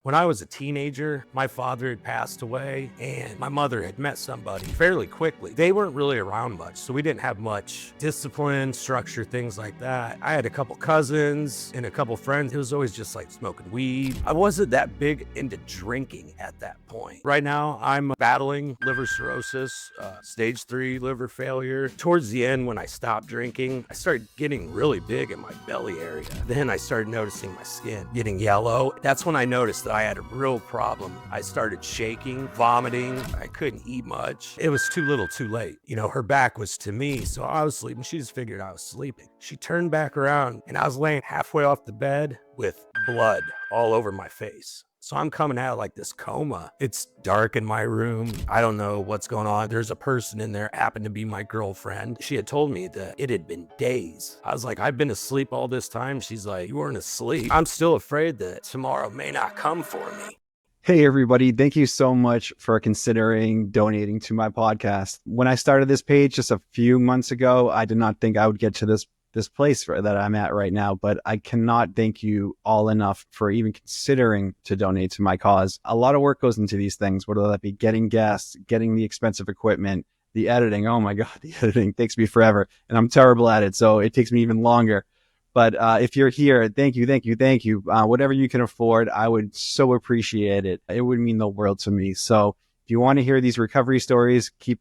When I was a teenager, my father had passed away and my mother had met somebody fairly quickly. They weren't really around much, so we didn't have much discipline, structure, things like that. I had a couple cousins and a couple friends. It was always just like smoking weed. I wasn't that big into drinking at that point. Right now, I'm battling liver cirrhosis, stage 3 liver failure. Towards the end, when I stopped drinking, I started getting really big in my belly area. Then I started noticing my skin getting yellow. That's when I noticed that I had a real problem. I started shaking, vomiting. I couldn't eat much. It was too little too late. Her back was to me, so I was sleeping. She just figured I was sleeping. She turned back around and I was laying halfway off the bed with blood all over my face. So I'm coming out like this coma. It's dark in my room. I don't know what's going on. There's a person in there, happened to be my girlfriend. She had told me that it had been days. I was like, I've been asleep all this time. She's like, you weren't asleep. I'm still afraid that tomorrow may not come for me. Hey, everybody. Thank you so much for considering donating to my podcast. When I started this page just a few months ago, I did not think I would get to this place that I'm at right now, but I cannot thank you all enough for even considering to donate to my cause. A lot of work goes into these things, whether that be getting guests, getting the expensive equipment, the editing. Oh my God, the editing takes me forever and I'm terrible at it. So it takes me even longer. But if you're here, thank you. Whatever you can afford, I would so appreciate it. It would mean the world to me. So if you want to hear these recovery stories, keep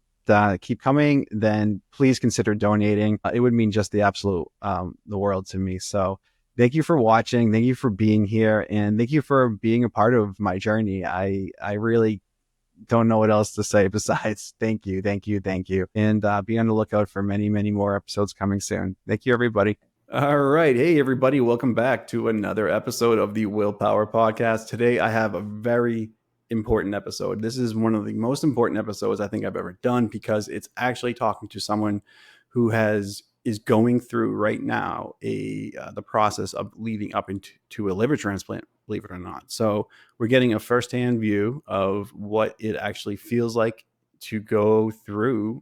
coming, then please consider donating. It would mean just the absolute the world to me. So thank you for watching. Thank you for being here. And thank you for being a part of my journey. I really don't know what else to say besides thank you. And be on the lookout for many, many more episodes coming soon. Thank you, everybody. All right. Hey, everybody. Welcome back to another episode of the Willpower Podcast. Today, I have a very important episode. This is one of the most important episodes I think I've ever done because it's actually talking to someone who is going through right now the process of leading up into a liver transplant, believe it or not. So we're getting a firsthand view of what it actually feels like to go through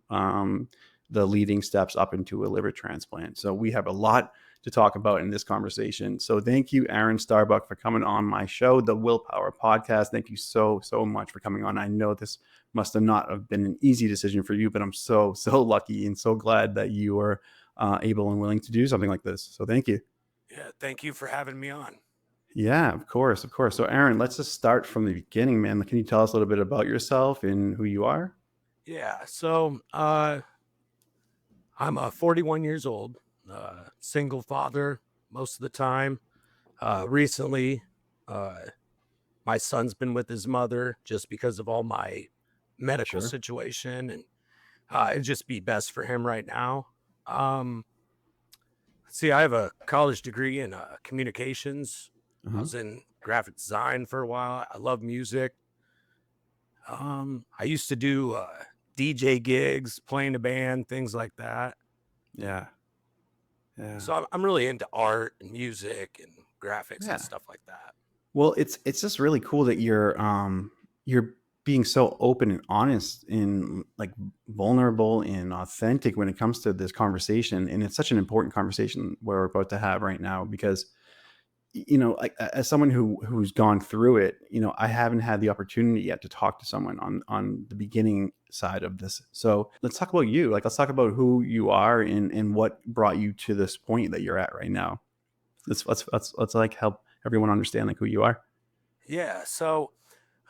the leading steps up into a liver transplant. So we have a lot to talk about in this conversation. So thank you, Aaron Starbuck, for coming on my show, the Willpower Podcast. Thank you so much for coming on. I know this must have not have been an easy decision for you, but I'm so lucky and so glad that you were able and willing to do something like this. So thank you. Yeah, thank you for having me on. Yeah, of course. So Aaron, let's just start from the beginning, man. Can you tell us a little bit about yourself and who you are? Yeah, so I'm 41 years old, single father most of the time. Recently, my son's been with his mother just because of all my medical situation, and it'd just be best for him right now. See, I have a college degree in communications. I was in graphic design for a while. I love music. I used to do DJ gigs, playing a band, things like that. Yeah. So I'm really into art and music and graphics and stuff like that. Well, it's just really cool that you're being so open and honest and like vulnerable and authentic when it comes to this conversation. And it's such an important conversation we're about to have right now because, like as someone who's gone through it, I haven't had the opportunity yet to talk to someone on the beginning side of this. So let's talk about you. Let's talk about who you are and what brought you to this point that you're at right now. Let's like help everyone understand like who you are. Yeah. So,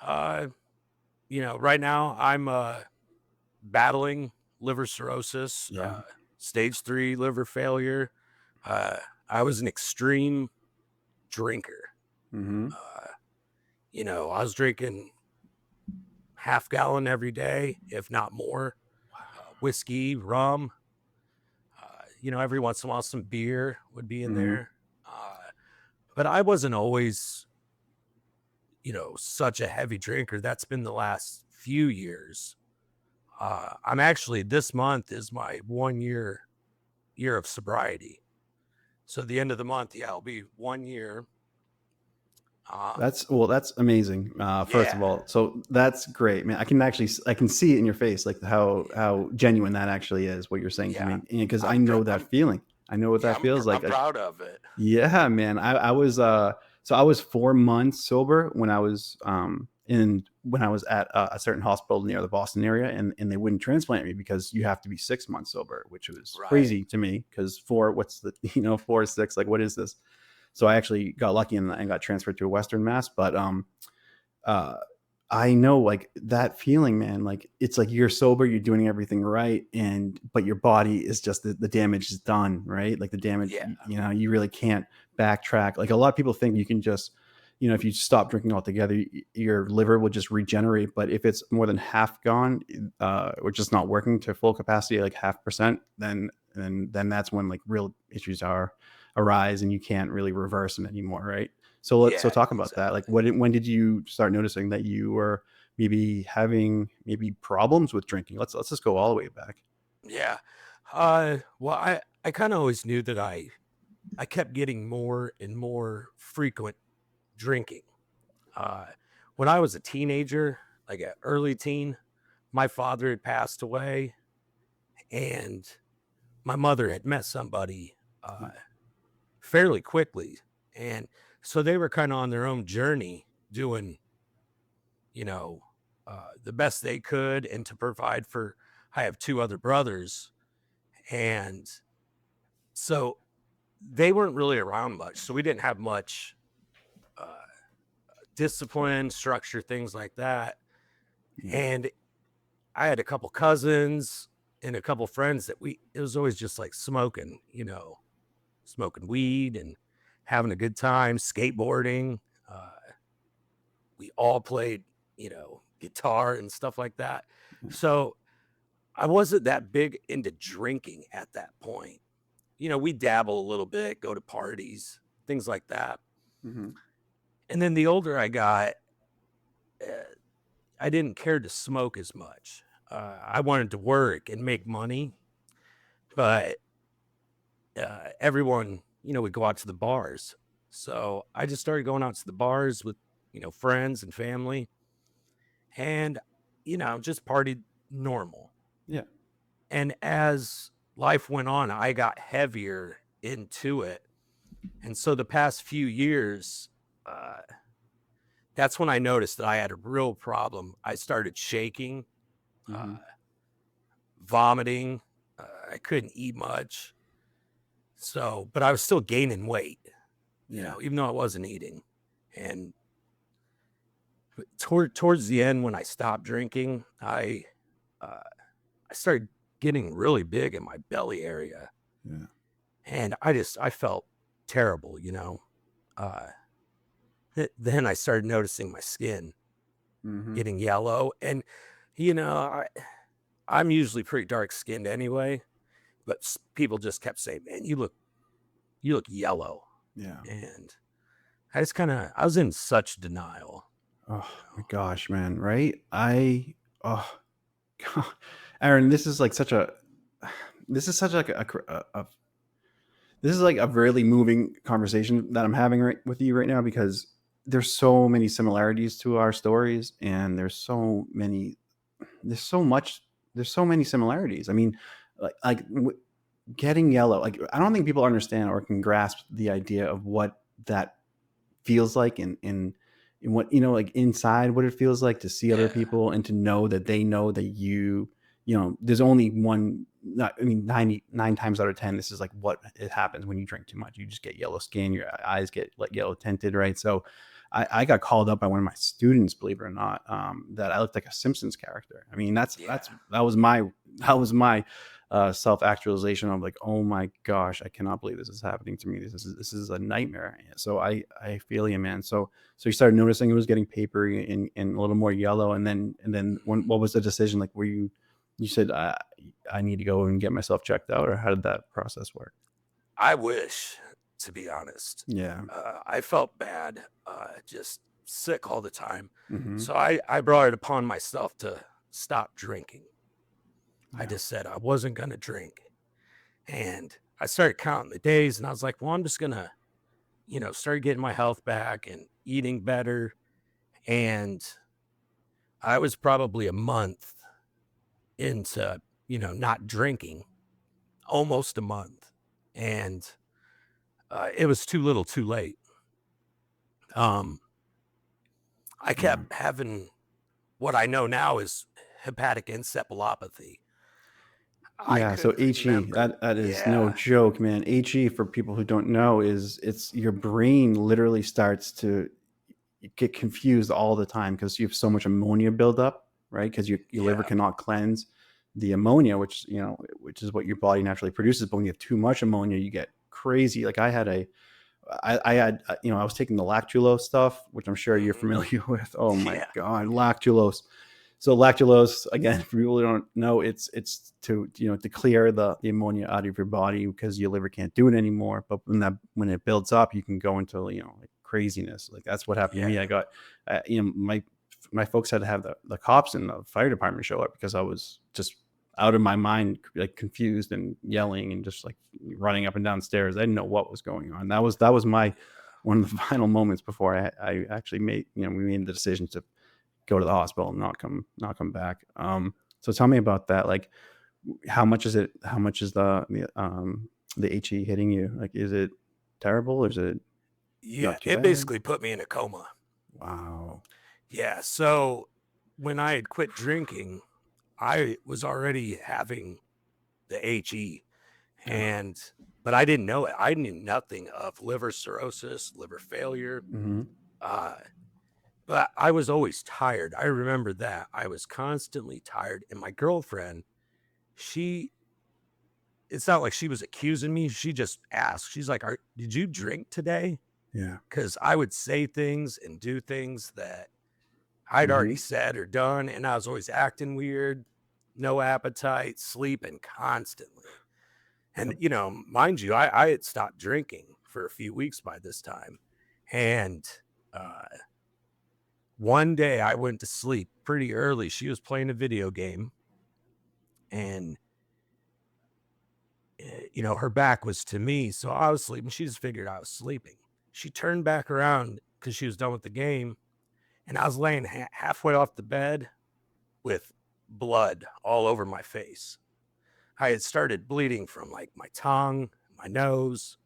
right now I'm battling liver cirrhosis, stage 3 liver failure. I was an extreme drinker. I was drinking half gallon every day, if not more. Whiskey, rum. Every once in a while, some beer would be in there. But I wasn't always, such a heavy drinker. That's been the last few years. I'm actually, this month is my 1 year of sobriety. So the end of the month, I'll be 1 year. That's amazing. First of all, so that's great, man. I can see it in your face, like how genuine that actually is, what you're saying to me. Because I know that feeling. I know what that feels like. I'm proud of it. Yeah, man. I was, So I was 4 months sober when I was at a certain hospital near the Boston area, and they wouldn't transplant me because you have to be 6 months sober, which was Right. crazy to me because 4 is 6, like what is this? So I actually got lucky and got transferred to Western Mass, but uh, I know like that feeling, man. Like it's like you're sober, you're doing everything right, but your body is just the damage is done, right? Like the damage, Yeah. you really can't backtrack. Like a lot of people think you can just, if you stop drinking altogether, your liver will just regenerate. But if it's more than half gone, or just not working to full capacity, like 0.5%, then that's when like real issues arise, and you can't really reverse them anymore, right? So Yeah, talk about that. Like, exactly. when did you start noticing that you were maybe having problems with drinking? Let's just go all the way back. Yeah. Well, I kind of always knew that I kept getting more and more frequent drinking. Uh, when I was a teenager, like an early teen, my father had passed away, and my mother had met somebody fairly quickly, and so they were kind of on their own journey, doing, you know, the best they could, and to provide for. I have two other brothers, and so they weren't really around much, so we didn't have much uh, discipline, structure, things like that. Yeah. And I had a couple cousins and a couple friends that it was always just like smoking, smoking weed and having a good time, skateboarding. Uh, we all played, guitar and stuff like that. Yeah. So I wasn't that big into drinking at that point. We dabble a little bit, go to parties, things like that. Mm-hmm. And then the older I got, uh, I didn't care to smoke as much. I wanted to work and make money, but everyone, would go out to the bars. So I just started going out to the bars with, friends and family, and, just partied normal. Yeah. And as life went on, I got heavier into it. And so the past few years, uh, that's when I noticed that I had a real problem. I started shaking, uh, Mm-hmm. vomiting. I couldn't eat much. So, but I was still gaining weight, Yeah. even though I wasn't eating. And towards the end, when I stopped drinking, uh, I started getting really big in my belly area, Yeah. and I felt terrible. Uh, then I started noticing my skin Mm-hmm. getting yellow, and I'm usually pretty dark skinned anyway, but people just kept saying, "Man, you look yellow," Yeah. and I was in such denial. Oh my gosh, man. Right? Oh, God. Aaron, this is like such a, this is such like this is like a really moving conversation that I'm having with you right now, because there's so many similarities to our stories, and there's so much, there's so many similarities. I mean, getting yellow, like I don't think people understand or can grasp the idea of what that feels like, in what, like inside, what it feels like to see other Yeah, people and to know that they know that there's only one, not, I mean, 99 times out of 10, this is like what it happens when you drink too much. You just get yellow skin, your eyes get like yellow tinted, right? So I got called up by one of my students, believe it or not, that I looked like a Simpsons character. I mean, yeah, that was my self-actualization. I'm like, oh my gosh, I cannot believe this is happening to me. This is a nightmare. So I feel you, man. So you started noticing it was getting papery and a little more yellow, and then what was the decision? Like, were you said, I need to go and get myself checked out, or how did that process work? I wish, to be honest. Yeah. I felt bad, just sick all the time. Mm-hmm. So I brought it upon myself to stop drinking. I Yeah. just said I wasn't going to drink. And I started counting the days, and I was like, well, I'm just going to, start getting my health back and eating better. And I was probably a month into, not drinking, almost a month. And it was too little too late. I kept having what I know now is hepatic encephalopathy. I Yeah, so couldn't HE, remember. that is no Yeah. joke, man. HE, for people who don't know, is it's your brain literally starts to get confused all the time because you have so much ammonia buildup, right? Because your liver Yeah. cannot cleanse the ammonia, which is what your body naturally produces. But when you have too much ammonia, you get crazy. Like I had, I was taking the lactulose stuff, which I'm sure you're Mhm. familiar with. Oh my Yeah. God, lactulose. So lactulose, again, for people who don't know, it's to to clear the ammonia out of your body because your liver can't do it anymore. But when it builds up, you can go into like craziness. Like that's what happened to me. Yeah. I got my folks had to have the cops and the fire department show up because I was just out of my mind, like confused and yelling and just like running up and down stairs. I didn't know what was going on. That was my one of the final moments before I actually made we made the decision to go to the hospital and not come back. So tell me about that. Like, how much is it? How much is the HE hitting you? Like, is it terrible or is it Yeah. not too It bad? basically put me in a coma. Wow. Yeah. So when I had quit drinking, I was already having the HE, and but I didn't know it. I knew nothing of liver cirrhosis, liver failure. Mm-hmm. Uh, but I was always tired. I remember that. I was constantly tired. And my girlfriend, she, it's not like she was accusing me. She just asked, she's like, did you drink today? Yeah. Because I would say things and do things that I'd already Mm-hmm. said or done. And I was always acting weird, no appetite, sleeping constantly. And, mind you, I had stopped drinking for a few weeks by this time. And uh, one day I went to sleep pretty early. She was playing a video game and, her back was to me. So I was sleeping. She just figured I was sleeping. She turned back around because she was done with the game. And I was laying halfway off the bed with blood all over my face. I had started bleeding from like my tongue, my nose.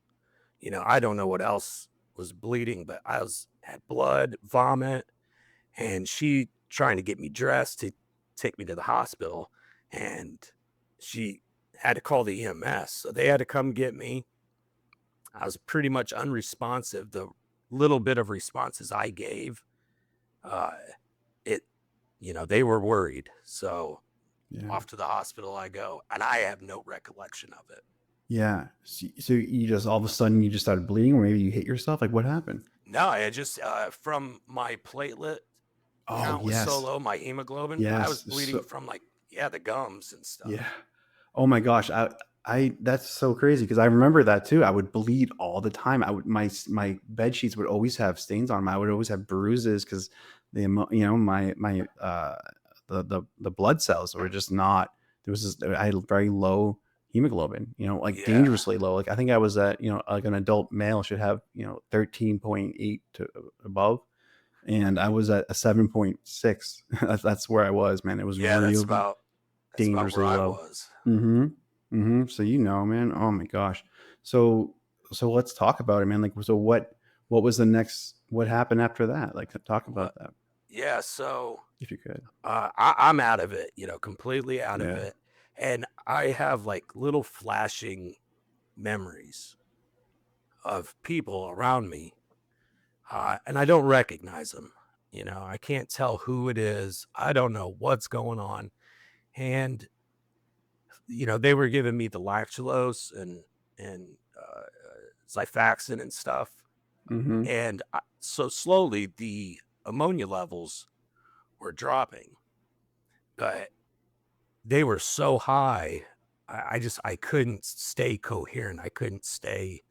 I don't know what else was bleeding, but had blood, vomit, and she trying to get me dressed to take me to the hospital. And she had to call the EMS. So they had to come get me. I was pretty much unresponsive. The little bit of responses I gave, uh, it, they were worried. So Yeah. off to the hospital I go, and I have no recollection of it. Yeah. So you just all of a sudden you just started bleeding, or maybe you hit yourself. Like, what happened? No, I just from my platelet Oh count was so yes, low, my hemoglobin, I was yes. bleeding from like, the gums and stuff. Yeah. Oh my gosh. I that's so crazy because I remember that too. I would bleed all the time. My bed sheets would always have stains on them. I would always have bruises because the blood cells were just not, there was this, I had very low hemoglobin, like Yeah. dangerously low. Like I think I was at, like an adult male should have, 13.8 to above. And I was at a 7.6. That's where I was, man. It was Yeah, real that's about where dangerously I low. was. Mm-hmm. Mm-hmm. So man. Oh my gosh. So let's talk about it, man. Like, so what was the next? What happened after that? Like, talk Well, about that yeah, so if you could. I'm out of it, completely out of Yeah. it. And I have like little flashing memories of people around me, and I don't recognize them. I can't tell who it is. I don't know what's going on. And they were giving me the lactulose and Xifaxan and stuff, Mm-hmm. and so slowly the ammonia levels were dropping, but they were so high. I couldn't stay coherent. I couldn't stay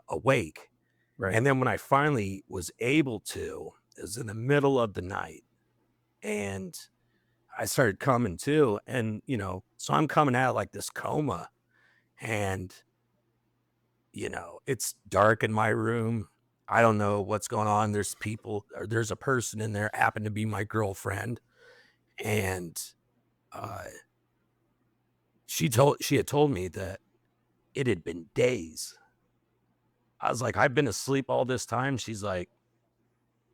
awake. Right. And then when I finally was able to, it was in the middle of the night, and I started coming to, and so I'm coming out of like this coma, and it's dark in my room. I don't know what's going on. There's people, or there's a person in there, happened to be my girlfriend. And uh, she had told me that it had been days. I was like, I've been asleep all this time. She's like,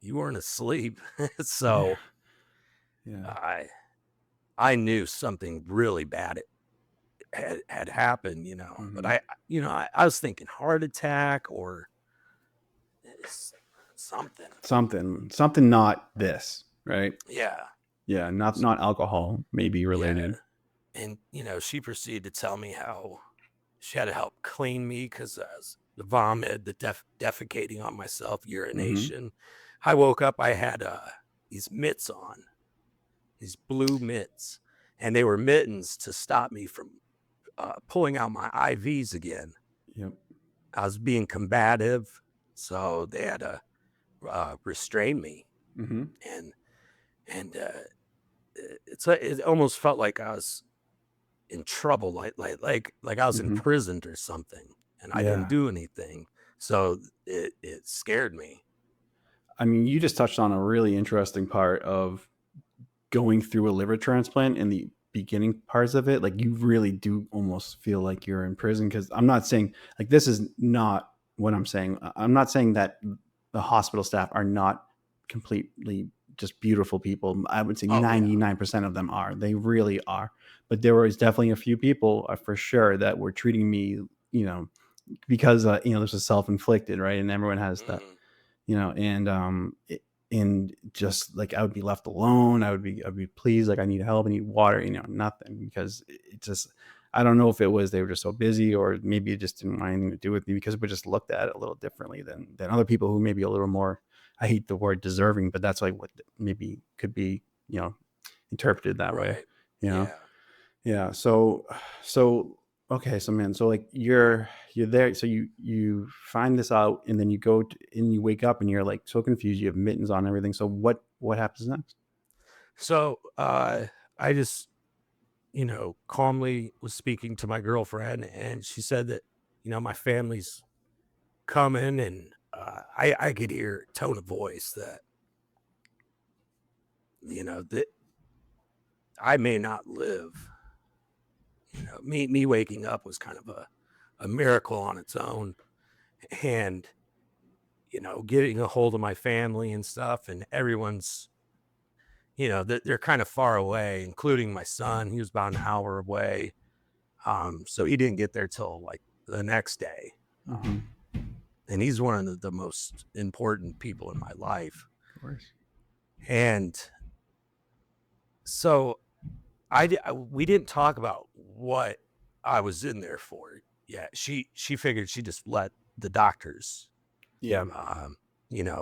you weren't asleep. So Yeah. I knew something really bad had happened, but Mhm. I was thinking heart attack or s- something. Something not this, right? Yeah. Yeah, not alcohol, maybe Yeah. related. And, she proceeded to tell me how she had to help clean me because the vomit, the defecating on myself, Mhm. urination. I woke up, I had these mitts on, these blue mitts, and they were mittens to stop me from pulling out my IVs again. Yep. I was being combative, so they had to restrain me, Mhm. and it almost felt like I was in trouble, like I was Mhm. imprisoned or something, and I didn't Yeah. do anything. So it scared me. I mean, you just touched on a really interesting part of going through a liver transplant in the beginning parts of it. Like, you really do almost feel like you're in prison, because I'm not saying, like, this is not what I'm saying. I'm not saying that the hospital staff are not completely just beautiful people. I would say Oh yeah, 99% of them are. They really are. But there was definitely a few people, for sure, that were treating me, you know, because this was self-inflicted, right? And everyone has that, hmm and just like, I would be left alone. I'd be pleased, like, I need help, I need water, nothing, because it just, I don't know if it was they were just so busy, or maybe it just didn't want anything to do with me, because we just looked at it a little differently than other people who maybe a little more, I hate the word deserving, but that's like what maybe could be, interpreted that way, right, you know? yeah. Yeah. So okay. So, man, so like, you're there. So you find this out, and then you and you wake up, and you're like so confused. You have mittens on and everything. So what happens next? So I just calmly was speaking to my girlfriend, and she said that my family's coming, and I could hear tone of voice that that I may not live. Me waking up was kind of a miracle on its own, and getting a hold of my family and stuff, and everyone's they're kind of far away, including my son. He was about an hour away, so he didn't get there till like the next day, Mm-hmm. and he's one of the most important people in my life. Of course. And so we didn't talk about what I was in there for. Yeah, she figured she just let the doctors Yeah. um,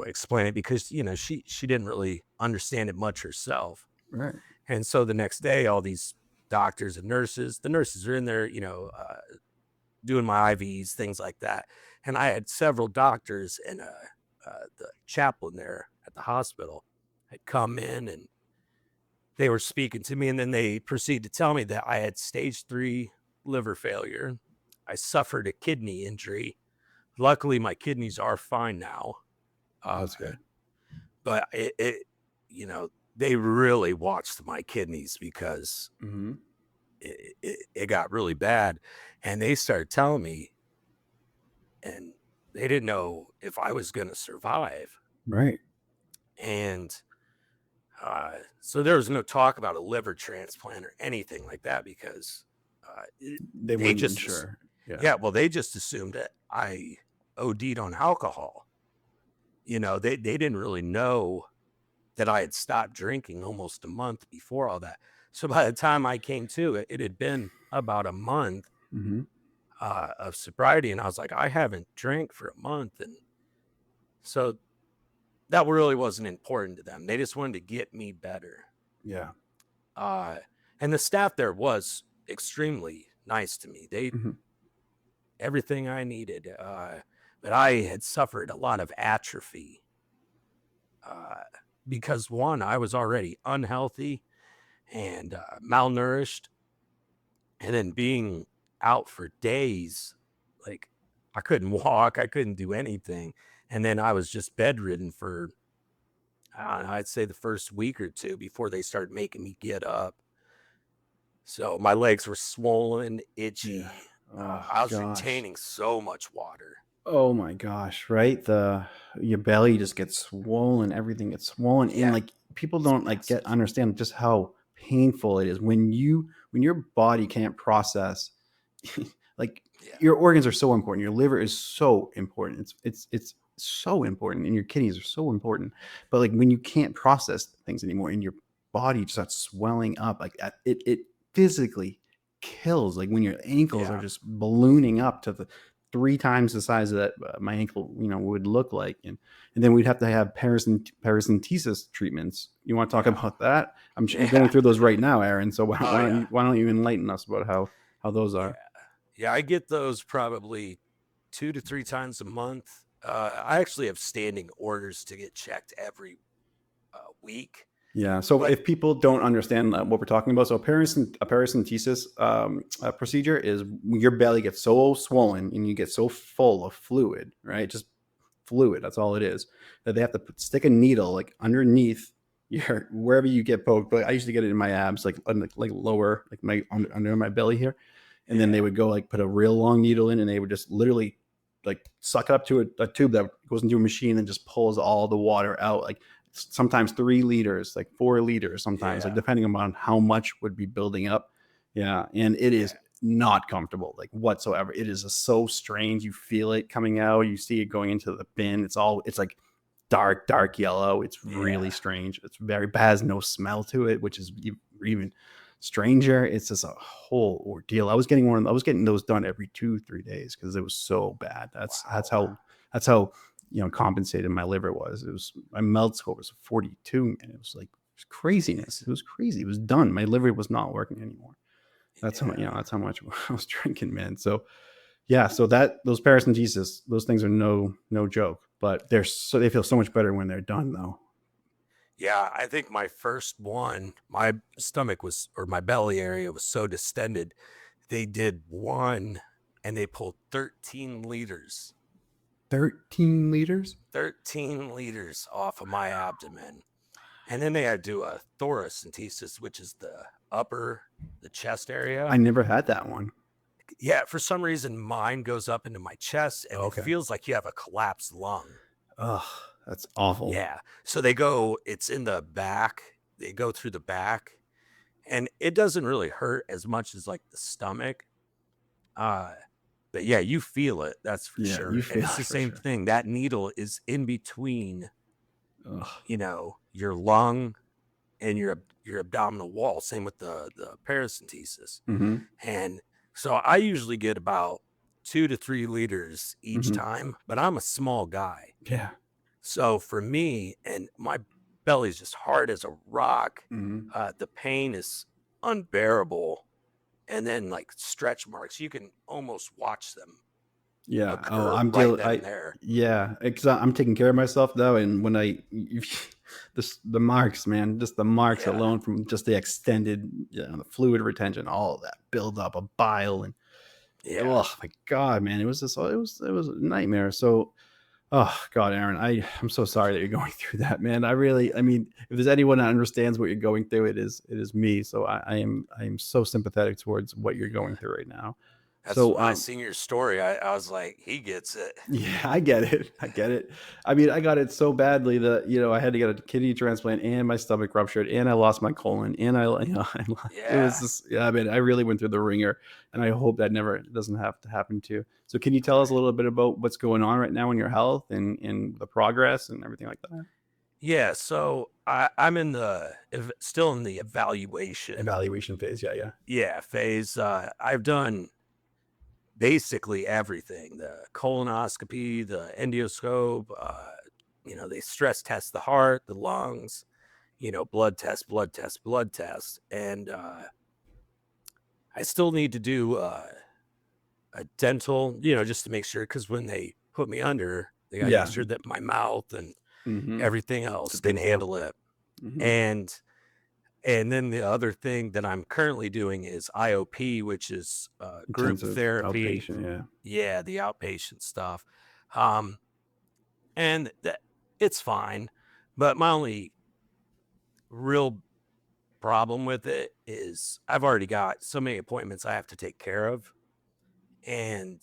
explain it, because she didn't really understand it much herself. Right. And so the next day, all these doctors and the nurses are in there, doing my IVs, things like that. And I had several doctors and the chaplain there at the hospital had come in, and they were speaking to me, and then they proceeded to tell me that I had stage 3 liver failure. I suffered a kidney injury. Luckily, my kidneys are fine now. Uh, That's good. but they really watched my kidneys, because Mm-hmm. it got really bad, and they started telling me, and they didn't know if I was going to survive. Right. And so there was no talk about a liver transplant or anything like that, because They they weren't even just sure. Yeah. yeah, well, they just assumed that I OD'd on alcohol. They didn't really know that I had stopped drinking almost a month before all that. So by the time I came to it, it had been about a month Mm-hmm. of sobriety, and I was like, I haven't drank for a month, and so that really wasn't important to them. They just wanted to get me better. Yeah. Uh, and the staff there was extremely nice to me. They Mm-hmm. everything I needed, but I had suffered a lot of atrophy, uh, because one, I was already unhealthy and malnourished, and then being out for days, like I couldn't walk, I couldn't do anything, and then I was just bedridden for, I don't know, I'd say the first week or two before they started making me get up. So my legs were swollen, Yeah. itchy. Oh I was gosh. retaining so much water. Oh my gosh, right? Your belly just gets swollen, everything gets swollen. And Yeah, like people it's don't like get massive. understand just how painful it is when your body can't process like Yeah, your organs are so important. Your liver is so important. It's so important, and your kidneys are so important. But like when you can't process things anymore and your body just starts swelling up, like it physically kills. Like when your ankles are yeah, just ballooning up to the 3 times the size of that my ankle, would look like, and then we'd have to have paracentesis treatments. You want to talk yeah, about that? I'm sure you're going yeah. through those right now, Aaron. So why, Oh why don't yeah, you why don't you enlighten us about how those yeah, are? yeah. I get those probably 2 to 3 times a month. I actually have standing orders to get checked every week, Yeah. So but if people don't understand what we're talking about, so a paracentesis procedure is when your belly gets so swollen and you get so full of fluid, right? Just fluid. That's all it is. That they have to stick a needle like underneath your wherever you get poked. But I used to get it in my abs, like lower, like my under my belly here, and then they yeah, would go like put a real long needle in, and they would just literally like suck it up to a tube that goes into a machine and just pulls all the water out. Like sometimes 3 liters, like 4 liters, sometimes like yeah, depending on how much would be building up. Yeah, and it yeah, is not comfortable like whatsoever. It is just so strange. You feel it coming out, you see it going into the bin. It's like dark yellow. It's really yeah, strange. It's very bad, has no smell to it, which is even stranger. It's just a whole ordeal. I was getting those done every 2-3 days because it was so bad. wow, That's how compensated my liver was. It was my melt score was 42, and it was like craziness. It jeez, was crazy. It was done. My liver was not working anymore. yeah, That's how much I was drinking, man. So yeah, so that those paracentesis, those things are no joke, but they feel so much better when they're done though. yeah. I think my first one, my stomach was, or my belly area was so distended. They did one, and they pulled 13 liters, 13 liters? 13 liters off of my abdomen. And then they had to do a thoracentesis, which is the chest I area. never had that one. Yeah, for some reason, mine goes up into my chest and it Okay. feels like you have a collapsed lung. Ugh, that's awful. Yeah. So it's in the back. They go through the back and it doesn't really hurt as much as like the stomach. Uh, but yeah, you feel it. That's for Yeah, you sure. And feel it's it the for same sure. thing. That needle is in between, Ugh. your lung and your abdominal wall. Same with the paracentesis. Mm-hmm. And so I usually get about 2 to 3 liters each Mm-hmm. time, but I'm a small guy. Yeah. So for me, and my belly's just hard as a rock, Mm-hmm. the pain is unbearable. And then like stretch marks, you can almost watch them Yeah. Oh, occur right then and there. yeah, because I'm taking care of myself though, and when the marks, man, just the marks Yeah, alone from just the extended, the fluid retention, all of that build up of bile, and yeah. oh my god, man, it was a nightmare. So, oh god, Aaron, I'm so sorry that you're going through that, man. I mean, if there's anyone that understands what you're going through, it is me. So I am so sympathetic towards what you're going through right now. That's So when I seen your story. I was like, he gets it. yeah, I get it. I get it. I mean, I got it so badly that I had to get a kidney transplant, and my stomach ruptured, and I lost my colon, and it was Yeah. just, yeah. I mean, I really went through the ringer, and I hope that never doesn't have to happen to you. So, can you tell us a little bit about what's going on right now in your health and the progress and everything like that? Yeah, so I'm still in the evaluation, Evaluation phase. Yeah, yeah. yeah, phase. I've done basically everything: the colonoscopy, the endoscope. They stress test the heart, the lungs. Blood test, and I still need to do a dental, just to make sure, because when they put me under, they got to make Yeah. sure that my mouth and Mm-hmm. everything It's a else can big deal. handle it. Mm-hmm. And then the other thing that I'm currently doing is IOP, which is group Intensive therapy. outpatient. Yeah. Yeah, the outpatient stuff. Um, and it's fine. But my only real problem with it is I've already got so many appointments I have to take care of. And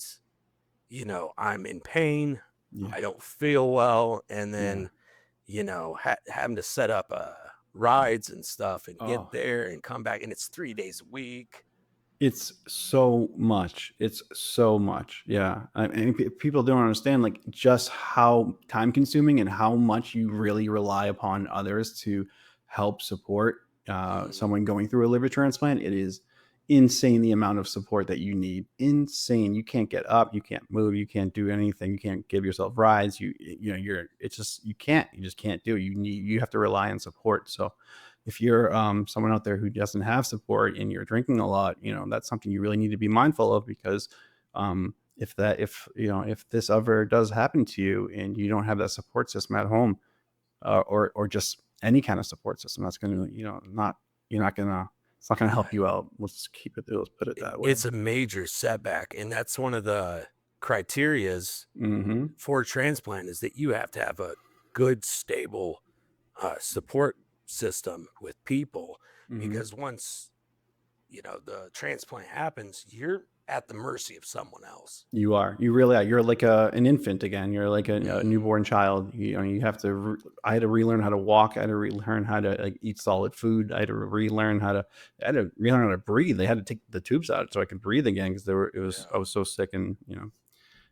I'm in pain. Yeah. I don't feel well. And Yeah. then, having to set up rides and stuff and get Oh, there and come back. And it's 3 days a week. it's so much. It's so much. Yeah. People don't understand like just how time consuming and how much you really rely upon others to help support someone going through a liver transplant. It is insane the amount of support that you need. Insane. You can't get up, you can't move, you can't do anything, you can't give yourself rides. It's just you just can't do it. You have to rely on support. So if you're someone out there who doesn't have support and you're drinking a lot, that's something you really need to be mindful of, because if this ever does happen to you and you don't have that support system at home, or just any kind of support system, that's going to, it's not going to help you out. Let's put it that way. It's a major setback. And that's one of the criterias Mm-hmm. for transplant, is that you have to have a good, stable support system with people, Mm-hmm. because once the transplant happens, you're at the mercy of someone else. You really are. You're like an infant again. You're like a newborn child. You have to. I had to relearn how to walk. I had to relearn how to like eat solid food. I had to relearn how to breathe. They had to take the tubes out so I could breathe again, because I was so sick, and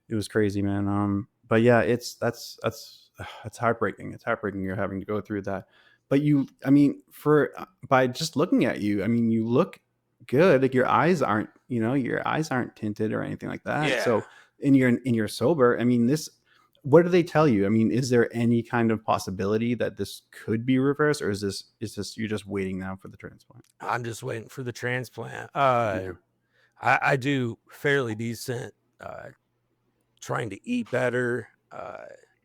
it was crazy, man. But yeah, it's heartbreaking. It's heartbreaking you're having to go through that. But by just looking at you, you look good. Like your eyes aren't tinted or anything like that. Yeah. So you're sober. What do they tell you? Is there any kind of possibility that this could be reversed, or is this you're just waiting now for the transplant? I'm just waiting for the transplant. I do fairly decent, trying to eat better,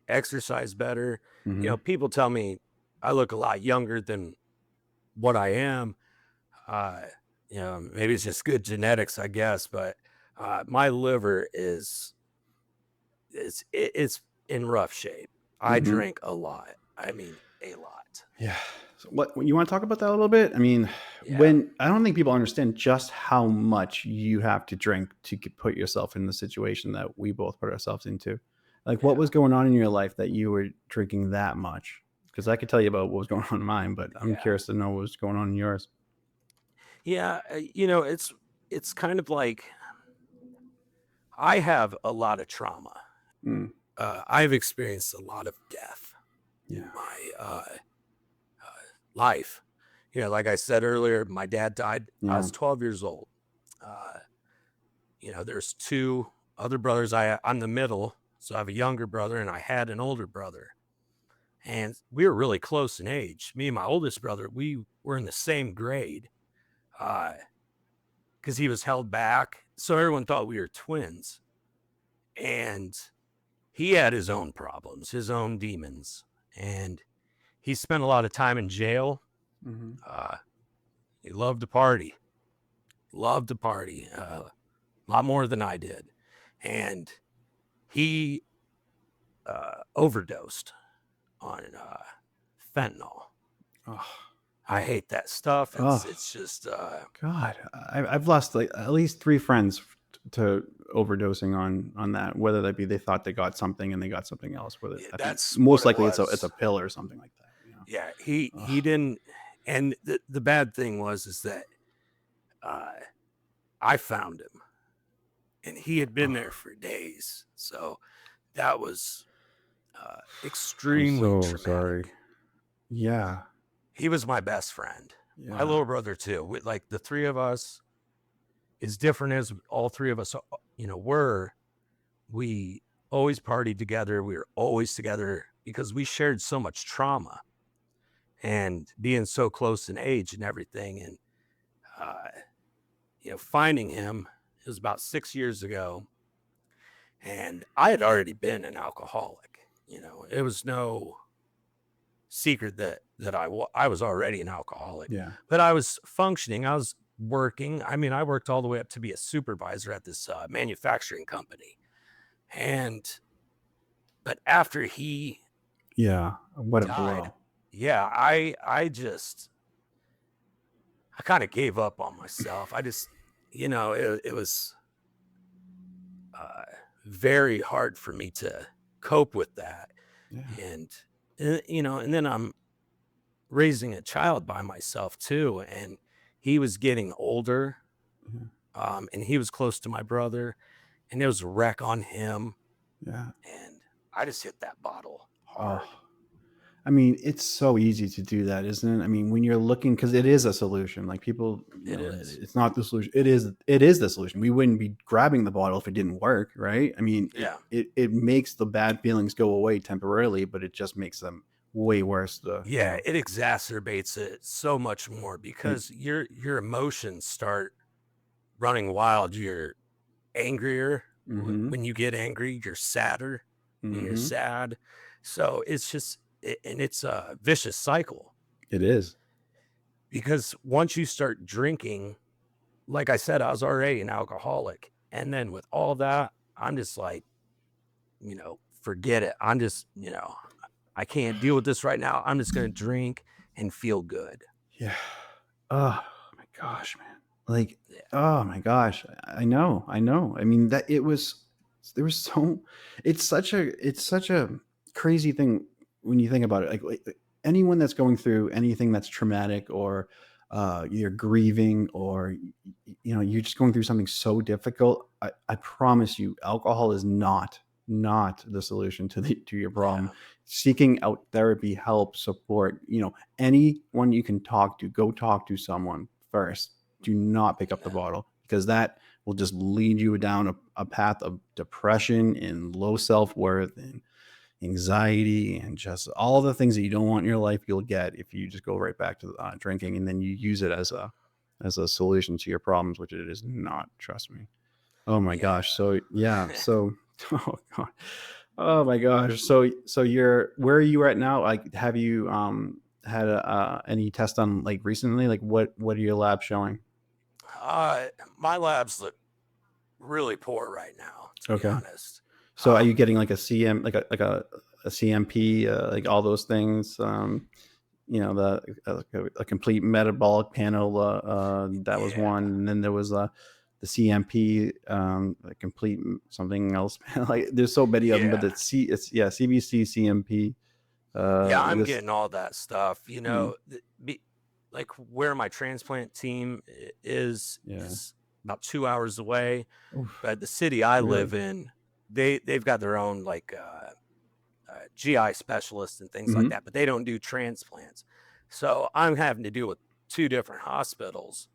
exercise better. Mhm. People tell me I look a lot younger than what I am. Maybe it's just good genetics, I guess, but my liver is it's in rough shape. I Mhm. drink a lot. A lot. Yeah. So what you want to talk about that a little bit? Yeah. When I don't think people understand just how much you have to drink to put yourself in the situation that we both put ourselves into. Like, what was going on in your life that you were drinking that much? Because I could tell you about what was going on in mine, but I'm curious to know what was going on in yours. Yeah, it's kind of like I have a lot of trauma. Mm. I've experienced a lot of death Yeah. in my life. Like I said earlier, my dad died. I was 12 years old. There's two other brothers. I'm the middle, so I have a younger brother, and I had an older brother. And we were really close in age. Me and my oldest brother, we were in the same grade, because he was held back. So everyone thought we were twins. And he had his own problems, his own demons. And he spent a lot of time in jail. Mm-hmm. He loved to party. A lot more than I did. And he overdosed on fentanyl. Oh. I hate that stuff. It's just God. I've lost like at least 3 friends to overdosing on that. Whether that be they thought they got something and they got something else. Whether that's most likely it's a pill or something like that. Yeah, he didn't. And the bad thing is that I found him, and he had been there for days. So that was extremely traumatic. Sorry. Yeah. He was my best friend. Yeah. My little brother too. Like the three of us, as different as all three of us, were, we always partied together. We were always together because we shared so much trauma and being so close in age and everything. And, finding him, it was about 6 years ago. And I had already been an alcoholic. It was no secret that I was already an alcoholic. Yeah. But I was functioning. I was working. I worked all the way up to be a supervisor at this manufacturing company. But after he what died, a blow. Yeah, I kind of gave up on myself. I just, it was very hard for me to cope with that. Yeah. And and then I'm raising a child by myself too, and he was getting older, Yeah. and he was close to my brother, and there was a wreck on him, Yeah. and I just hit that bottle hard. Oh, I mean, it's so easy to do that, isn't it? I mean, when you're looking, because it is a solution. Like people, It is. it's not the solution. It is the solution. We wouldn't be grabbing the bottle if it didn't work, right? I mean, Yeah. it makes the bad feelings go away temporarily, but it just makes them way worse. Yeah, it exacerbates it so much more because your emotions start running wild. You're angrier. Mhm. When you get angry, you're sadder when you're Mhm. sad. So it's just, and it's a vicious cycle It is. because once you start drinking, like I said, I was already an alcoholic. And then with all that, I'm just like, forget it. I'm just, I can't deal with this right now. I'm just going to drink and feel good. Yeah. Oh my gosh, man. Like, Yeah. oh my gosh. I know. I mean, it's such a crazy thing when you think about it. Like anyone that's going through anything that's traumatic, or you're grieving, or you're just going through something so difficult. I promise you, alcohol is not the solution to your problem. Yeah. Seeking out therapy, help, support, anyone you can talk to, go talk to someone first. Do not pick up the bottle, because that will just lead you down a path of depression and low self-worth and anxiety, and just all the things that you don't want in your life you'll get if you just go right back to drinking, and then you use it as a solution to your problems, which it is not. Trust me. Oh my gosh. So yeah. So oh god. Oh my gosh. So where are you at now? Like, have you had any test done like recently? Like what are your labs showing? My labs look really poor right now, to be Okay. honest. So are you getting like a CM, like a CMP, like all those things? A complete metabolic panel. That was one, and then there was the CMP, a complete something else. Like there's so many of them, but it's CBC, CMP. Yeah, I'm This. getting all that stuff. Like where my transplant team is Yeah. is about 2 hours away, Oof. but the city I Really? live in, they've got their own like GI specialists and things like Mhm. that, but they don't do transplants. So I'm having to deal with 2 different hospitals,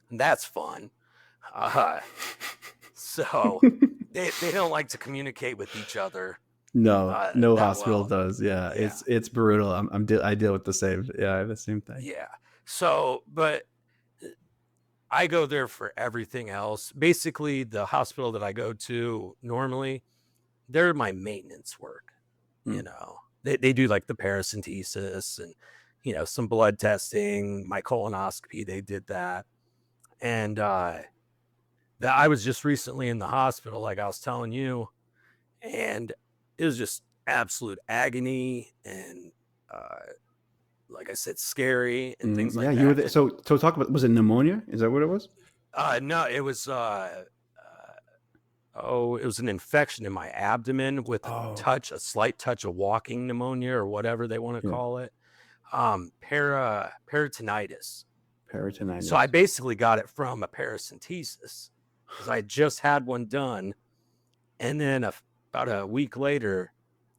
and that's fun. So they don't like to communicate with each other. No That hospital well. does. Yeah, Yeah. it's brutal. I deal with the same. Yeah, I have the same thing. Yeah. So, but I go there for everything else. Basically, the hospital that I go to normally, they're my maintenance work. Hmm. They do like the paracentesis and, some blood testing, my colonoscopy. They did that. And I was just recently in the hospital, like I was telling you, and it was just absolute agony and, like I said, scary and things Yeah, like you were that. there. So talk about, was it pneumonia? Is that what it was? No, it was it was an infection in my abdomen with Oh, a slight touch of walking pneumonia or whatever they want to yeah. call it. Peritonitis. So I Peritonitis. basically got it from a paracentesis because I just had one done, and then about a week later,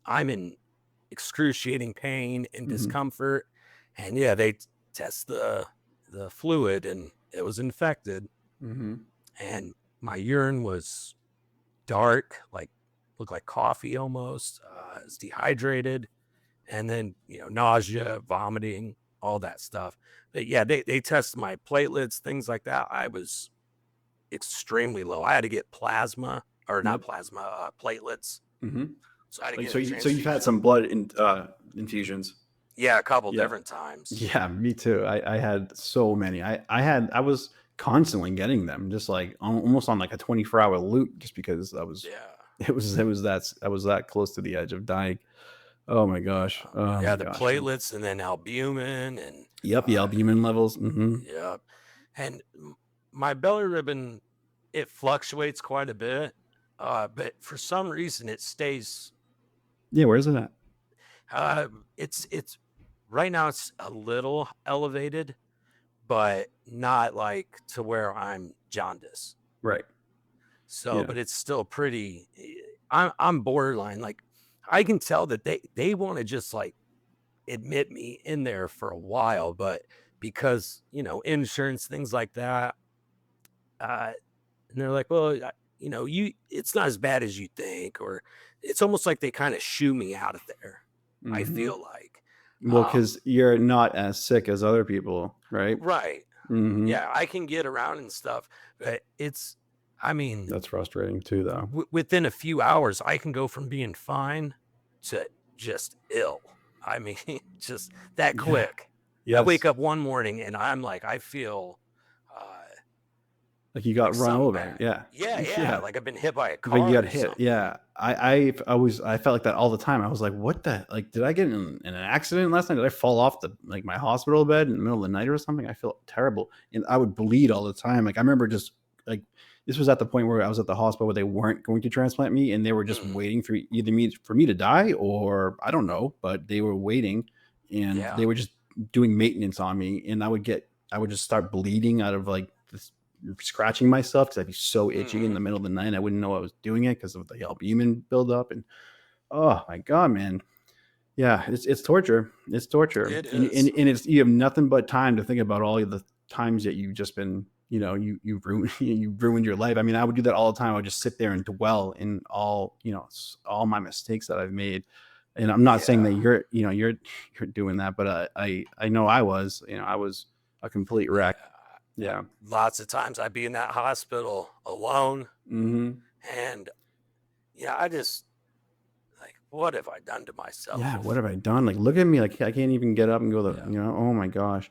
I'm in excruciating pain and Hmm. discomfort, and yeah, they test the fluid, and it was infected, Hmm. and my urine was dark, like looked like coffee almost. It's dehydrated, and then nausea, vomiting, all that stuff. But yeah, they test my platelets, things like that. I was extremely low. I had to get plasma, or not Yep. plasma, platelets. Hmm. So I had to Like get a so you've had transfusion. some blood infusions. Yeah, a couple Yeah. different times. Yeah, me too. I had so many. I was constantly getting them, just like almost on like a 24-hour loop, just because Yeah. I was that close to the edge of dying. Oh my gosh. Oh Yeah, my the gosh. platelets and then albumin and Yep, the albumin levels. Hmm. yeah. And my bilirubin, it fluctuates quite a bit. But for some reason it stays. Yeah, where's it at? It's right now it's a little elevated, but not like to where I'm jaundice. Right. So, Yeah. but it's still pretty. I'm borderline. Like, I can tell that they want to just like admit me in there for a while, but because insurance, things like that, and they're like, well, it's not as bad as you think, or it's almost like they kind of shoo me out of there. I Mm-hmm. feel like, Well, because you're not as sick as other people, right? right. Mm-hmm. Yeah, I can get around and stuff, but I mean, That's frustrating too, though. within a few hours, I can go from being fine to just ill. I mean, just that Yeah. quick. Yes. I wake up one morning and I'm like, I feel like you got like run over. bad. Yeah. Yeah. Like I've been hit by a car. But you got or hit. something. Yeah. I felt like that all the time. I was like, what the, like, did I get in an accident last night? Did I fall off my hospital bed in the middle of the night or something? I felt terrible. And I would bleed all the time. Like, I remember just like, this was at the point where I was at the hospital where they weren't going to transplant me, and they were just waiting for me to die, or I don't know, but they were waiting, and they were just doing maintenance on me. And I would just start bleeding out of like this, scratching myself because I'd be so itchy in the middle of the night. I wouldn't know I was doing it because of the albumin buildup. And oh my God, man. Yeah, it's torture. It's torture. It and is. You have nothing but time to think about all of the times that you've just been, you ruined your life. I mean, I would do that all the time. I would just sit there and dwell in all my mistakes that I've made. And I'm not saying that you're doing that, but I know I was a complete wreck. Yeah. Lots of times I'd be in that hospital alone. Mm-hmm. And I just like, what have I done to myself? Yeah. What have I done? Like, look at me. Like, I can't even get up and go oh my gosh.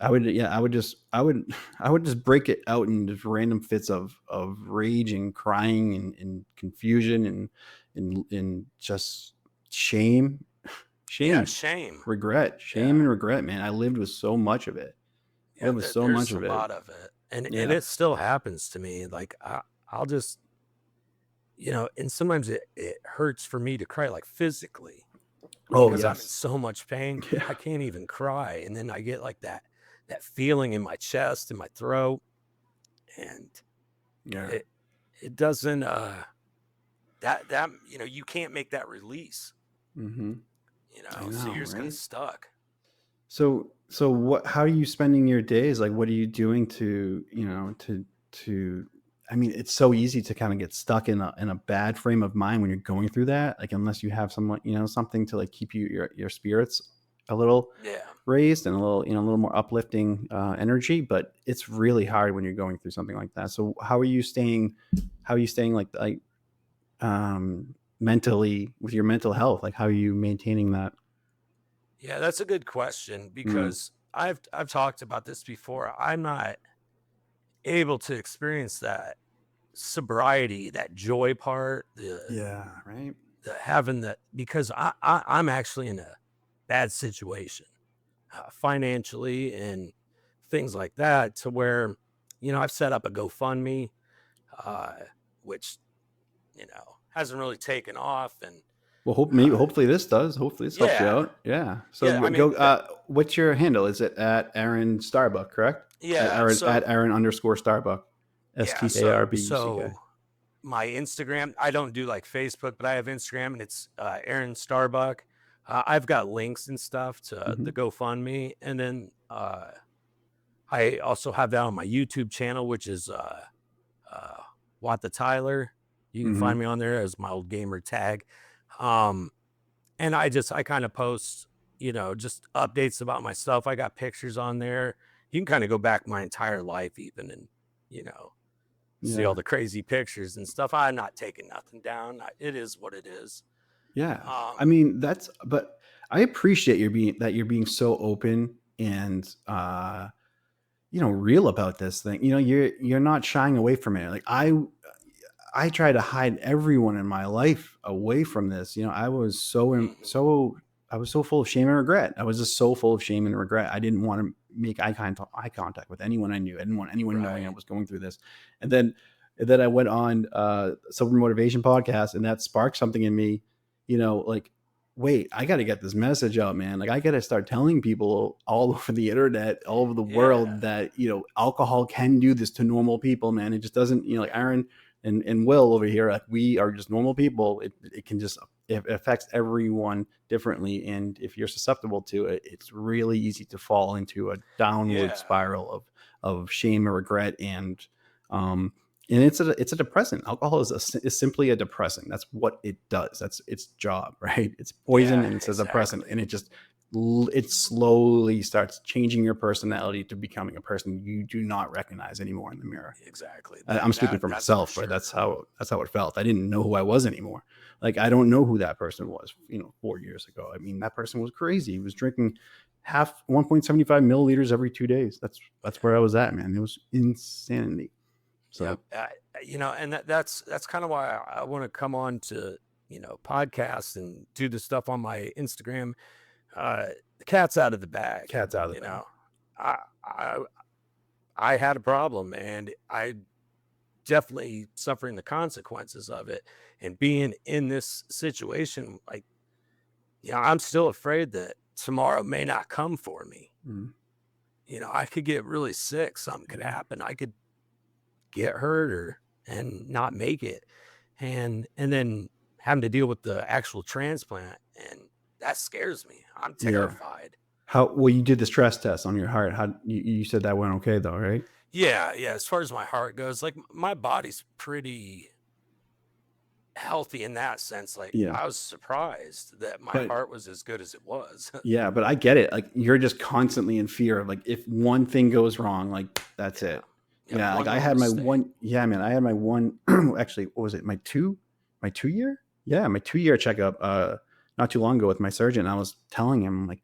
I would just break it out in just random fits of rage and crying and confusion and just shame, regret, and regret, man. I lived with so much of it. Yeah, there's a lot of it. And it still happens to me. Like I'll just, and sometimes it hurts for me to cry, like physically. Because I'm in so much pain. Yeah. I can't even cry. And then I get like that feeling in my chest and my throat. And it doesn't, that you can't make that release. Mm-hmm. So you're just kind of stuck. So how are you spending your days? Like, what are you doing to I mean, it's so easy to kind of get stuck in a bad frame of mind when you're going through that. Like, unless you have someone, something to like keep your spirits a little raised and a little more uplifting energy. But it's really hard when you're going through something like that. So how are you staying like mentally with your mental health? Like, how are you maintaining that? Yeah, that's a good question, because I've talked about this before. I'm not able to experience that sobriety, that joy part, having that, because I'm actually in a bad situation financially and things like that, to where I've set up a GoFundMe, which hasn't really taken off. And well, hopefully this does. Hopefully this helps you out. Yeah. So what's your handle? Is it at Aaron Starbuck, correct? Yeah. At Aaron _Starbuck. STARBUCK. So my Instagram, I don't do like Facebook, but I have Instagram, and it's Aaron Starbuck. I've got links and stuff to the GoFundMe. And then I also have that on my YouTube channel, which is What the Tyler. You can find me on there as my old gamer tag. And I kind of post, just updates about myself. I got pictures on there. You can kind of go back my entire life even, and, see all the crazy pictures and stuff. I'm not taking nothing down. It is what it is. Yeah. I mean, but I appreciate you're being so open and, real about this thing. You're not shying away from it. Like I try to hide everyone in my life away from this. I was so full of shame and regret. I was just so full of shame and regret. I didn't want to make eye contact with anyone I knew. I didn't want anyone knowing I was going through this. And then And then I went on Sober Motivation podcast, and that sparked something in me, like, wait, I got to get this message out, man. Like, I got to start telling people all over the internet, all over the world that, alcohol can do this to normal people, man. It just doesn't, like Aaron and Will over here, like, we are just normal people. It can just, it affects everyone differently. And if you're susceptible to it, it's really easy to fall into a downward spiral of shame or regret. And it's a depressant. Alcohol is simply a depressant. That's what it does. That's its job, right? It's poison and it's a depressant, and it slowly starts changing your personality to becoming a person you do not recognize anymore in the mirror. Exactly. I'm speaking for myself, for sure. But that's how it felt. I didn't know who I was anymore. Like, I don't know who that person was, 4 years ago. I mean, that person was crazy. He was drinking 1.75 milliliters every 2 days. That's where I was at, man. It was insanity. So, and that's kind of why I want to come on to, podcasts and do the stuff on my Instagram. The cat's out of the bag. Cat's out of the bag. I had a problem, and I definitely suffering the consequences of it, and being in this situation, like, I'm still afraid that tomorrow may not come for me. I could get really sick. Something could happen. I could get hurt and not make it, and then having to deal with the actual transplant, and that scares me. I'm terrified. Well, you did the stress test on your heart. How you said that went okay though, right? Yeah. As far as my heart goes, like, my body's pretty healthy in that sense. Like, I was surprised that my heart was as good as it was. Yeah, but I get it. Like, you're just constantly in fear of, like, if one thing goes wrong, like, that's it. Yeah, like I had my one. Yeah, man, I had my one. Actually, what was it? My 2 year? Yeah, my 2 year checkup. Not too long ago with my surgeon. I was telling him, like,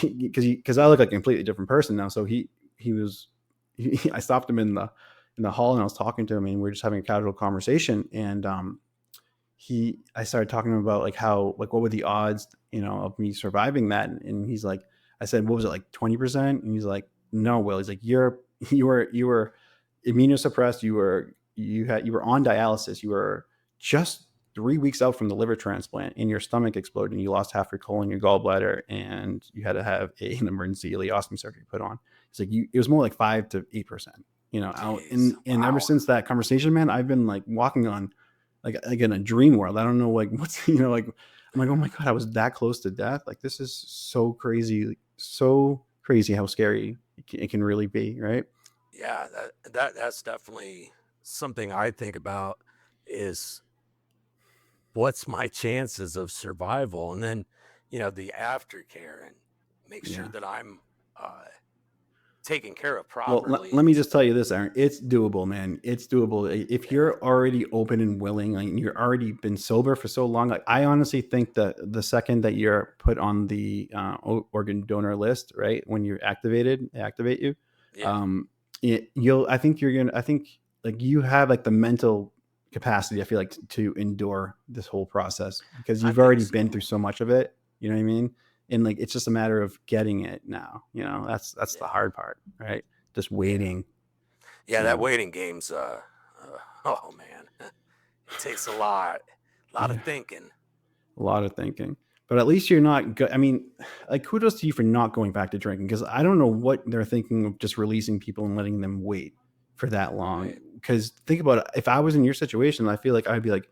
because I look like a completely different person now. So I stopped him in the hall, and I was talking to him, and we were just having a casual conversation. And I started talking to him about, like, how, like, what were the odds, of me surviving that? And he's like, I said, what was it, like 20%? And he's like, no, Will. He's like, you were immunosuppressed. You were on dialysis. You were just 3 weeks out from the liver transplant, and your stomach exploded, and you lost half your colon, your gallbladder, and you had to have an emergency ileostomy surgery put on. It's like, it was more like 5 to 8%, out. And ever since that conversation, man, I've been, like, walking on like in a dream world. I don't know, like, what's, like, I'm like, oh my God, I was that close to death. Like, this is so crazy how scary it can really be. Right. Yeah, that's definitely something I think about, is what's my chances of survival, and then the aftercare, and make sure that I'm taken care of properly. Well, let me just tell you this, Aaron. It's doable, man. It's doable. If you're already open and willing, like, you're already been sober for so long. Like, I honestly think that the second that you're put on the organ donor list, right, when you're activated, they activate you. I think like, you have, like, the mental capacity, I feel like, to endure this whole process, because you've already been through so much of it. You know what I mean? And, like, it's just a matter of getting it now. That's the hard part, right? Just waiting. Yeah, that waiting game's oh man, it takes a lot of thinking. A lot of thinking. But at least you're not I mean, like, kudos to you for not going back to drinking, because I don't know what they're thinking of just releasing people and letting them wait for that long. Because think about it, if I was in your situation, I feel like I'd be, like,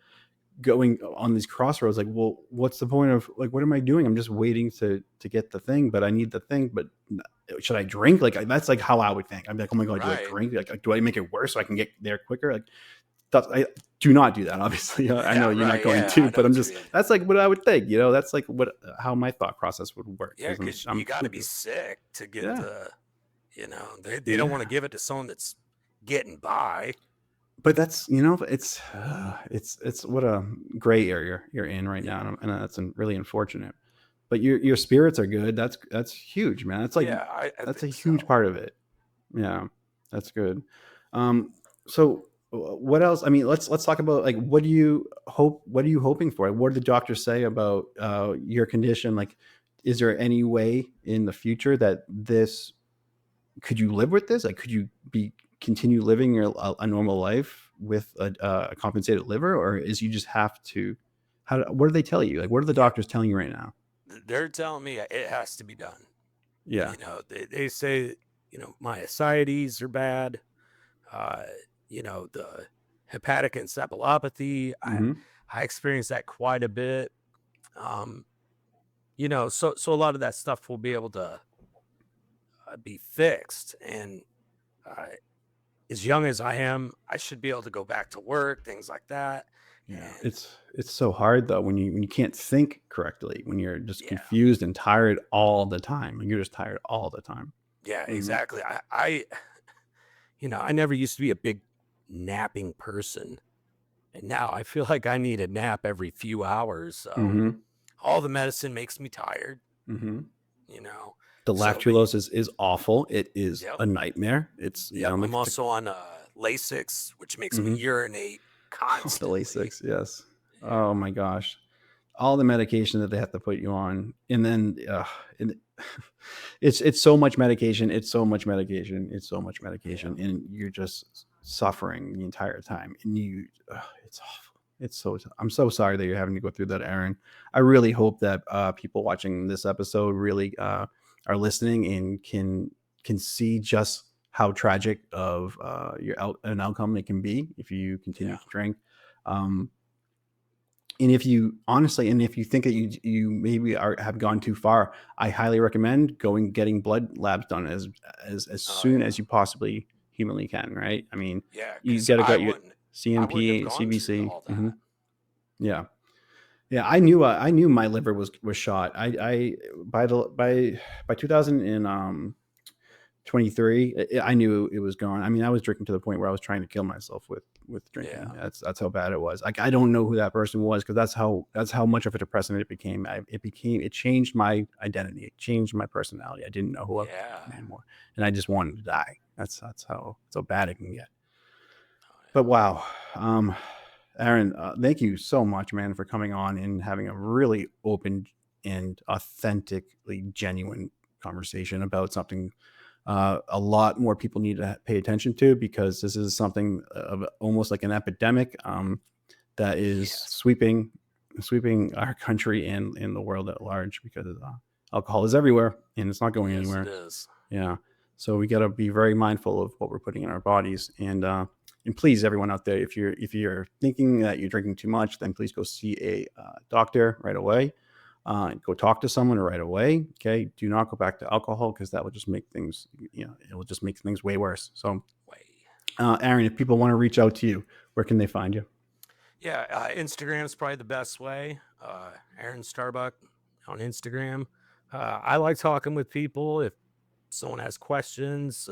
going on these crossroads, like, well, what's the point of, like, what am I doing? I'm just waiting to get the thing, but I need the thing. But should I drink? Like, that's, like, how I would think. I'd be like, oh my God, do I drink? Like, do I make it worse so I can get there quicker? Like, I do not do that, obviously. I know you're not going to, but that's, like, what I would think. That's, like, how my thought process would work. Yeah, because you got to be sick to get they don't want to give it to someone that's getting by. But that's, it's what a gray area you're in right now, and that's really unfortunate. But your spirits are good. That's huge, man. That's, like, that's a huge part of it. Yeah, that's good. So what else? I mean, let's talk about, like, what are you hoping for? What did the doctors say about your condition? Like, is there any way in the future that could you live with this? Like, could you continue living a normal life with a compensated liver, or is you just have to? What do they tell you? Like, what are the doctors telling you right now? They're telling me it has to be done. Yeah. You know, they say, you know, my ascites are bad. You know, the hepatic encephalopathy, Mm-hmm. I experienced that quite a bit. You know, so a lot of that stuff will be able to be fixed. And uh, as young as I am, I should be able to go back to work, things like that. Yeah, And it's so hard though when you can't think correctly, when you're just yeah, confused and tired all the time. Like, you're just tired all the time. yeah, Mhm. exactly. You know, I never used to be a big napping person. And now I feel like I need a nap every few hours. So Mhm. all the medicine makes me tired, Mhm. you know. The So, but lactulose is awful. It is yep, a nightmare. It's, yep. like I'm also on Lasix, which makes me mhm. urinate The constantly. Lasix, yes. Oh Yeah, my gosh. All the medication that they have to put you on, and then and it's so much medication. It's so much medication. It's so much yeah, medication, and you're just suffering the entire time. And it's awful. It's so. I'm so sorry that you're having to go through that, Aaron. I really hope that people watching this episode really are listening and can see just how tragic of an outcome it can be if you continue yeah. to drink. Um, and if you honestly, and if you think that you maybe have gone too far, I highly recommend getting blood labs done as Oh soon yeah, as you possibly humanly can. Right? I mean, yeah. you Because got to get your I wouldn't have CMP, gone through CBC. all Hmm. that. Yeah, yeah. I knew my liver was shot. I by 2023, I knew it was gone. I mean, I was drinking to the point where I was trying to kill myself with Yeah, drinking. That's how bad it was. Like, I don't know who that person was, because that's how much of a depressant it became. It changed my identity. It changed my personality. I didn't know who I was yeah. anymore, and I just wanted to die. That's how bad it can get. Oh, But yeah. wow, um, Aaron, thank you so much, man, for coming on and having a really open and authentically genuine conversation about something a lot more people need to pay attention to, because this is something of almost like an epidemic that is Yes, sweeping our country and in the world at large, because alcohol is everywhere and it's not going yes, it anywhere. is. Yeah. So we got to be very mindful of what we're putting in our bodies. And please, everyone out there, if you're thinking that you're drinking too much, then please go see a doctor right away. Go talk to someone right away. Okay. Do not go back to alcohol, because that will just make things, it will just make things way worse. So, Way. Aaron, if people want to reach out to you, where can they find you? Yeah, Instagram's probably the best way. Aaron Starbuck on Instagram. I like talking with people. If someone has questions,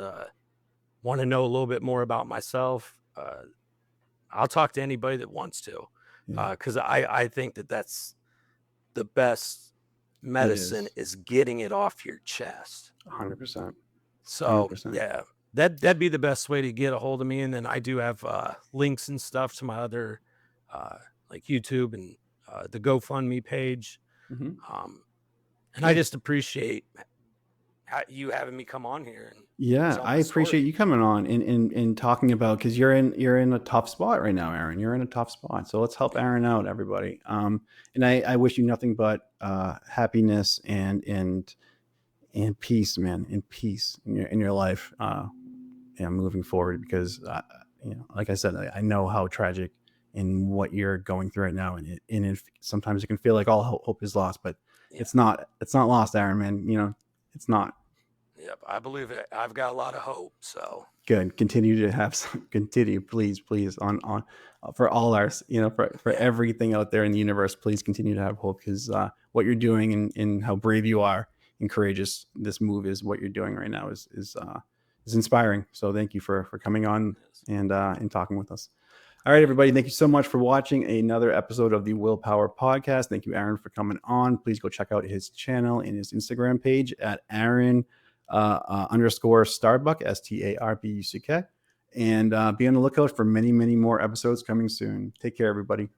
want to know a little bit more about myself, I'll talk to anybody that wants to, Yeah, because I think that's the best it medicine is is getting it off your chest. 100%, So 100%. yeah, that'd be the best way to get a hold of me. And then I do have links and stuff to my other uh, like YouTube and the GoFundMe page. Hmm. Um, and I Yeah. just appreciate you having me come on here and Yeah, tell I my appreciate story. you coming on and talking about, because you're in a tough spot right now, Aaron. You're in a tough spot. So let's help Yeah, Aaron out, everybody. And I wish you nothing but happiness and peace, man, and peace in your life. Moving forward, because like I said, I know how tragic and what you're going through right now, and sometimes it can feel like all hope is lost, but yeah, it's not lost, Aaron, man. It's not. yep. I believe it. I've got a lot of hope. So Good. Continue to have some. Continue, please, on for all our, for yeah, everything out there in the universe. Please continue to have hope, because what you're doing, and how brave you are and courageous this move is, what you're doing right now is inspiring. So thank you for coming on yes. and talking with us. All right, everybody. Thank you so much for watching another episode of the Willpower Podcast. Thank you, Aaron, for coming on. Please go check out his channel and his Instagram page at Aaron _ Starbuck, STARBUCK. And be on the lookout for many, many more episodes coming soon. Take care, everybody.